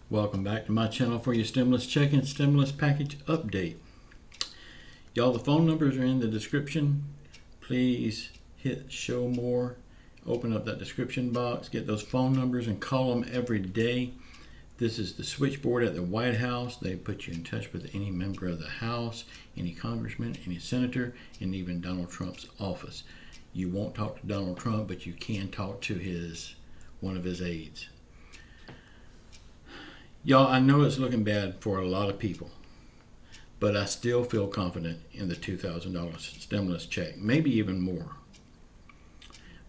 Welcome back to my channel for your stimulus check and stimulus package update. Y'all, the phone numbers are in the description. Please hit show more, open up that description box, get those phone numbers and call them every day. This is the switchboard at the White House. They put you in touch with any member of the House, any congressman, any senator, and even Donald Trump's office. You won't talk to Donald Trump, but you can talk to one of his aides. Y'all, I know it's looking bad for a lot of people, but I still feel confident in the $2,000 stimulus check, maybe even more.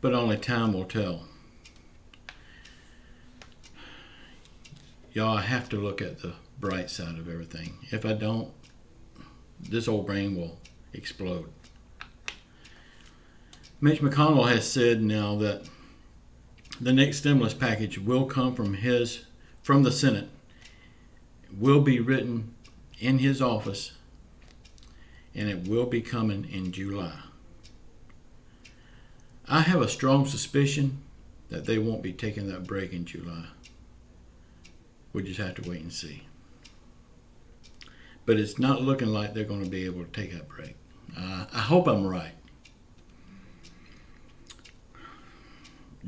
But only time will tell. Y'all, I have to look at the bright side of everything. If I don't, this old brain will explode. Mitch McConnell has said now that the next stimulus package will come from the Senate, will be written in his office, and it will be coming in July. I have a strong suspicion that they won't be taking that break in July. We just have to wait and see. But it's not looking like they're going to be able to take that break. I hope I'm right.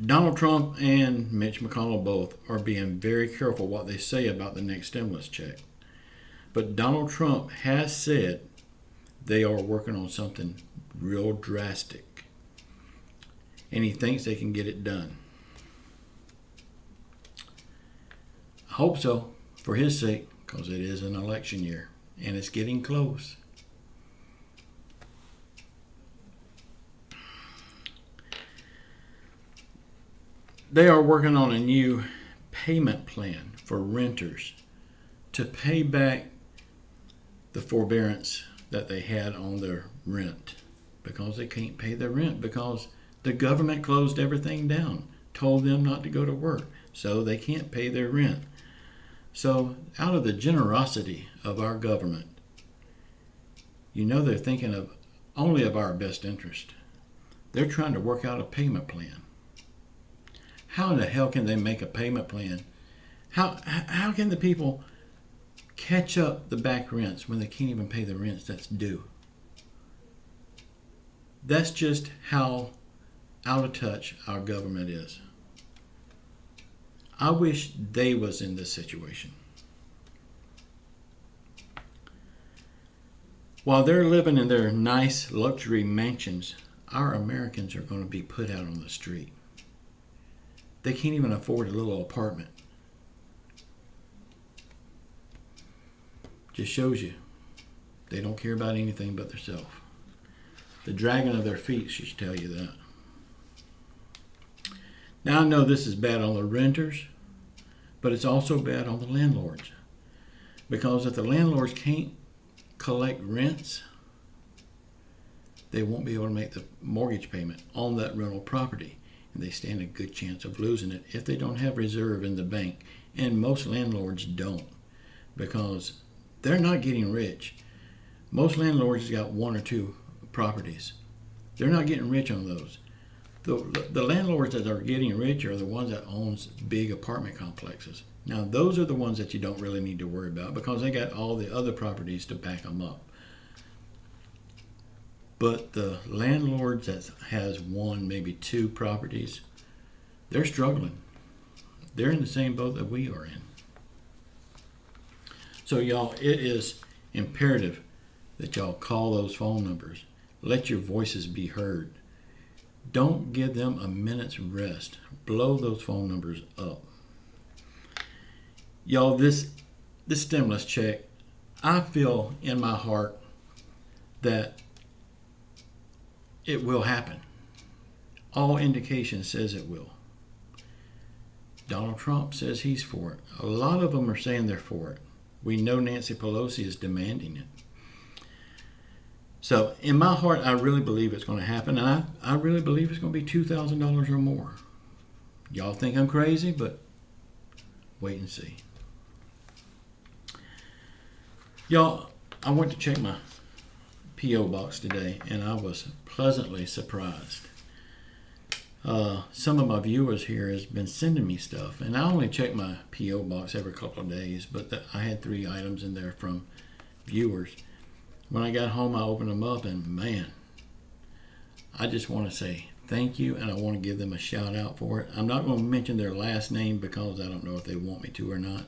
Donald Trump and Mitch McConnell both are being very careful what they say about the next stimulus check. But Donald Trump has said they are working on something real drastic. And he thinks they can get it done. I hope so, for his sake, because it is an election year and it's getting close. They are working on a new payment plan for renters to pay back the forbearance that they had on their rent, because they can't pay their rent because the government closed everything down, told them not to go to work, so they can't pay their rent. So out of the generosity of our government, you know they're thinking only of our best interest. They're trying to work out a payment plan. How in the hell can they make a payment plan? How can the people catch up the back rents when they can't even pay the rents that's due? That's just how out of touch our government is. I wish they was in this situation. While they're living in their nice luxury mansions, our Americans are going to be put out on the street. They can't even afford a little apartment. Just shows you they don't care about anything but themselves. The dragging of their feet should tell you that. Now I know this is bad on the renters, but it's also bad on the landlords. Because if the landlords can't collect rents, they won't be able to make the mortgage payment on that rental property. And they stand a good chance of losing it if they don't have reserve in the bank. And most landlords don't, because they're not getting rich. Most landlords got one or two properties. They're not getting rich on those. The landlords that are getting rich are the ones that owns big apartment complexes. Now those are the ones that you don't really need to worry about, because they got all the other properties to back them up. But the landlords that has one, maybe two properties, they're struggling. They're in the same boat that we are in. So y'all, it is imperative that y'all call those phone numbers. Let your voices be heard. Don't give them a minute's rest. Blow those phone numbers up. Y'all, this stimulus check, I feel in my heart that it will happen. All indication says it will. Donald Trump says he's for it. A lot of them are saying they're for it. We know Nancy Pelosi is demanding it. So in my heart, I really believe it's going to happen. And I really believe it's going to be $2,000 or more. Y'all think I'm crazy, but wait and see. Y'all, I went to check my P.O. box today, and I was pleasantly surprised. Some of my viewers here has been sending me stuff, and I only check my P.O. box every couple of days, but I had 3 items in there from viewers. When I got home, I opened them up, and man, I just want to say thank you, and I want to give them a shout out for it. I'm not going to mention their last name because I don't know if they want me to or not.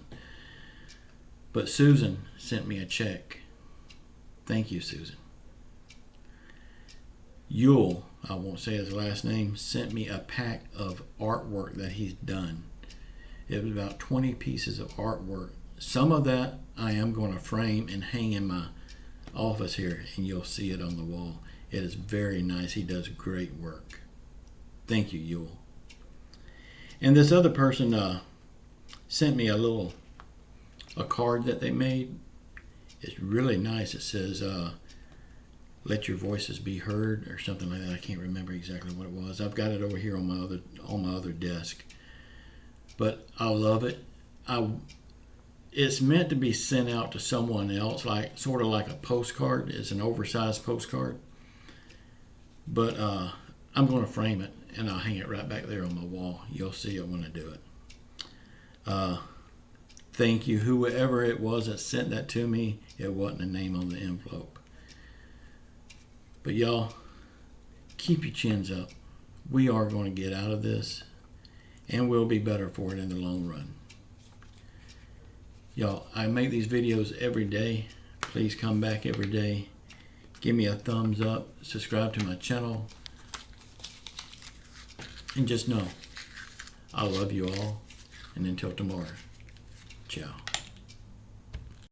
But Susan sent me a check. Thank you, Susan. Yule, I won't say his last name, sent me a pack of artwork that he's done. It was about 20 pieces of artwork. Some of that I am going to frame and hang in my office here, and you'll see it on the wall. It is very nice. He does great work. Thank you, Yule. And this other person sent me a card that they made. It's really nice. It says, let your voices be heard, or something like that. I can't remember exactly what it was. I've got it over here on my other desk. But I love it. It's meant to be sent out to someone else, sort of like a postcard. It's an oversized postcard. But I'm going to frame it, and I'll hang it right back there on my wall. You'll see it when I do it. Thank you, whoever it was that sent that to me. It wasn't a name on the envelope. But y'all, keep your chins up. We are going to get out of this, and we'll be better for it in the long run. Y'all, I make these videos every day. Please come back every day. Give me a thumbs up. Subscribe to my channel. And just know, I love you all. And until tomorrow, ciao.